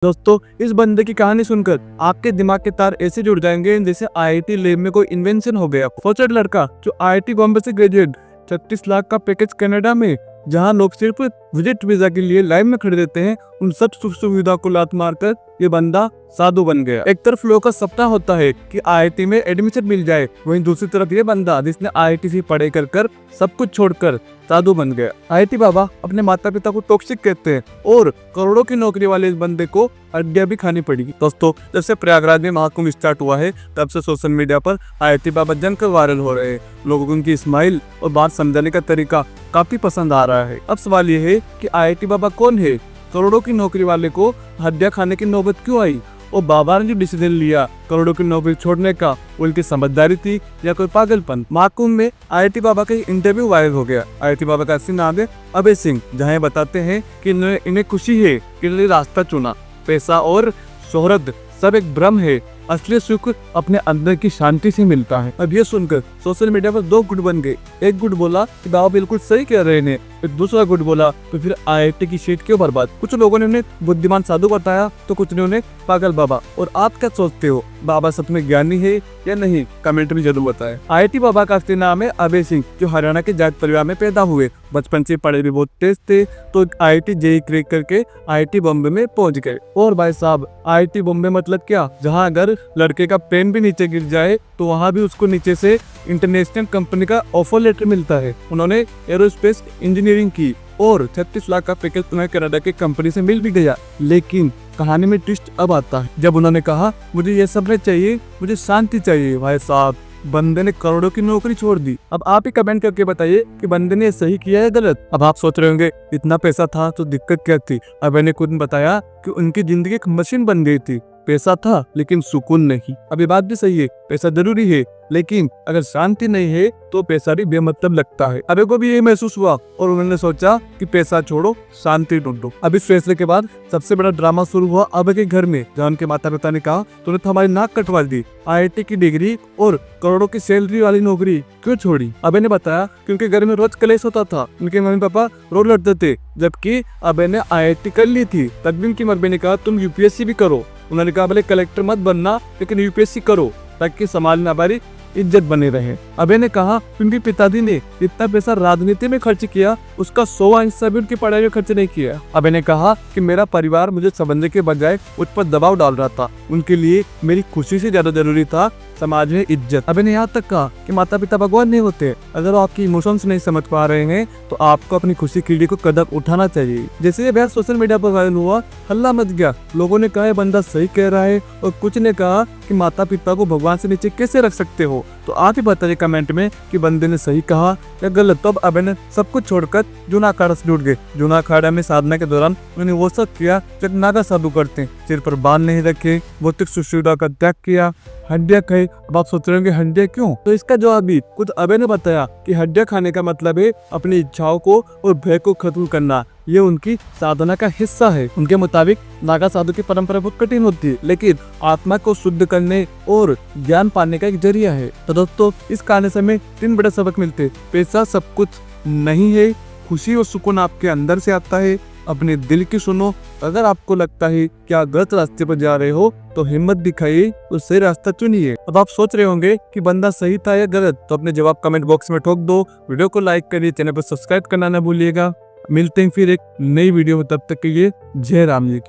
दोस्तों, इस बंदे की कहानी सुनकर आपके दिमाग के तार ऐसे जुड़ जाएंगे जैसे आईआईटी लैब में कोई इन्वेंशन हो गया। फॉर्चूनेट लड़का जो आईआईटी बॉम्बे से ग्रेजुएट, 36 लाख का पैकेज कनाडा में, जहां लोग सिर्फ विजिट वीजा के लिए लाइन में खड़े रहते हैं, उन सब सुख सुविधा को लात मारकर ये बंदा साधु बन गया। एक तरफ लोगों का सपना होता है कि आईआईटी में एडमिशन मिल जाए, वहीं दूसरी तरफ ये बंदा जिसने आईआईटी से पढ़ाई कर सब कुछ छोड़कर साधु बन गया। आईआईटी बाबा अपने माता पिता को टॉक्सिक कहते हैं और करोड़ों की नौकरी वाले इस बंदे को हड्डियां भी खानी पड़ी। दोस्तों, जब से प्रयागराज में महाकुंभ स्टार्ट हुआ है, तब से सोशल मीडिया पर आईआईटी बाबा जमकर वायरल हो रहे हैं। लोगों को उनकी स्माइल और बात समझाने का तरीका काफी पसंद आ रहा है। अब सवाल ये है कि आईआईटी बाबा कौन है? करोड़ों की नौकरी वाले को हड्डियां खाने की नौबत क्यों आई? और बाबा ने जो डिसीजन लिया करोड़ों की नौकरी छोड़ने का, उनकी समझदारी थी या कोई पागलपन? महाकुंभ में आईआईटी बाबा का इंटरव्यू वायरल हो गया। आईआईटी बाबा का असली नाम है अभय सिंह, जहाँ ये बताते हैं कि इन्हें खुशी है कि इन्होंने रास्ता चुना। पैसा और शोहरत सब एक भ्रम है, असली सुख अपने अंदर की शांति से मिलता है। अब ये सुनकर सोशल मीडिया पर दो गुट बन गए। एक गुट बोला कि बाबा बिल्कुल सही कह रहे हैं, फिर दूसरा गुट बोला तो फिर आईआईटी की सीट क्यों बर्बाद? कुछ लोगों ने उन्हें बुद्धिमान साधु बताया तो कुछ ने उन्हें पागल बाबा। और आप क्या सोचते हो, बाबा सच में ज्ञानी है या नहीं? कमेंट में जरूर बताएं। आईआईटी बाबा का असली नाम है अभय सिंह, जो हरियाणा के जाट परिवार में पैदा हुए। बचपन से पढ़ाई भी बहुत तेज थे, तो आईआईटी जेईई क्रैक करके आईआईटी बॉम्बे में पहुंच गए। और भाई साहब, आईआईटी बॉम्बे मतलब क्या? जहां अगर लड़के का पेन भी नीचे गिर जाए तो वहां भी उसको नीचे से इंटरनेशनल कंपनी का ऑफर लेटर मिलता है। उन्होंने एरोस्पेस इंजीनियरिंग की और 36 लाख का पैकेज उन्हें कनाडा की कंपनी से मिल भी गया। लेकिन कहानी में ट्विस्ट अब आता है, जब उन्होंने कहा मुझे ये सब नहीं चाहिए, मुझे शांति चाहिए। भाई साहब, बंदे ने करोड़ों की नौकरी छोड़ दी। अब आप ही कमेंट करके बताइए कि बंदे ने सही किया है गलत। अब आप सोच रहे होंगे इतना पैसा था तो दिक्कत क्या थी? अब मैंने खुद बताया कि उनकी जिंदगी एक मशीन बन गई थी। पैसा था लेकिन सुकून नहीं। अब ये बात भी सही है, पैसा जरूरी है, लेकिन अगर शांति नहीं है तो पैसा भी बेमतलब लगता है। अबे को भी यही महसूस हुआ और उन्होंने सोचा कि पैसा छोड़ो, शांति ढूंढो। अब इस फैसले के बाद सबसे बड़ा ड्रामा शुरू हुआ अबे के घर में, जहाँ उनके माता पिता ने कहा तूने तो हमारी नाक कटवा दी, आईआईटी की डिग्री और करोड़ों की सैलरी वाली नौकरी क्यों छोड़ी? अबे ने बताया कि उनके घर में रोज कलेश होता था, उनके मम्मी पापा रोज लड़ते थे, जबकि अबे ने आईआईटी कर ली थी। तब भी उनकी मम्मी ने कहा तुम यूपीएससी भी करो। उन्होंने कहा भले कलेक्टर मत बनना, लेकिन यूपीएससी करो ताकि समाज में हमारी इज्जत बनी रहे। अबे ने कहा उनके पिताजी ने जितना पैसा राजनीति में खर्च किया, उसका 100वां हिस्सा भी उनकी पढ़ाई में खर्च नहीं किया। अबे ने कहा कि मेरा परिवार मुझे समझने के बजाय उस पर दबाव डाल रहा था, उनके लिए मेरी खुशी से ज्यादा जरूरी था समाज में इज्जत। अबे ने यहाँ तक कहा कि माता पिता भगवान नहीं होते, अगर वो आपकी इमोशंस नहीं समझ पा रहे हैं तो आपको अपनी खुशी के लिए को कदम उठाना चाहिए। जैसे ये बहस सोशल मीडिया पर वायरल हुआ, हल्ला मच गया। लोगों ने कहा ये बंदा सही कह रहा है और कुछ ने कहा कि माता पिता को भगवान से नीचे कैसे रख सकते हो? तो आप ही बताइए कमेंट में कि बंदे ने सही कहा या गलत। तो अब अबे ने सब कुछ छोड़कर जूना अखाड़ा से जुट गए। जूना अखाड़ा में साधना के दौरान उन्होंने वो सब किया जो नागा साधु करते हैं। सिर पर बाल नहीं रखे, भौतिक सुविधा का त्याग किया, हड्डियां खाई। अब आप सोच रहे होंगे हड्डियां क्यों? तो इसका जवाब भी खुद अबे ने बताया कि हड्डियां खाने का मतलब है अपनी इच्छाओं को और भय को खत्म करना। ये उनकी साधना का हिस्सा है। उनके मुताबिक नागा साधु की परंपरा बहुत कठिन होती है, लेकिन आत्मा को शुद्ध करने और ज्ञान पाने का एक जरिया है। तो दोस्तों, इस कहानी से हमें 3 बड़े सबक मिलते। पैसा सब कुछ नहीं है, खुशी और सुकून आपके अंदर से आता है। अपने दिल की सुनो। अगर आपको लगता है कि आप गलत रास्ते पर जा रहे हो तो हिम्मत दिखाइए और सही रास्ता चुनिए। अब आप सोच रहे होंगे कि बंदा सही था या गलत, तो अपने जवाब कमेंट बॉक्स में ठोक दो। वीडियो को लाइक करिए, चैनल पर सब्सक्राइब करना ना भूलिएगा। मिलते हैं फिर एक नई वीडियो में, तब तक के लिए जय राम जी की।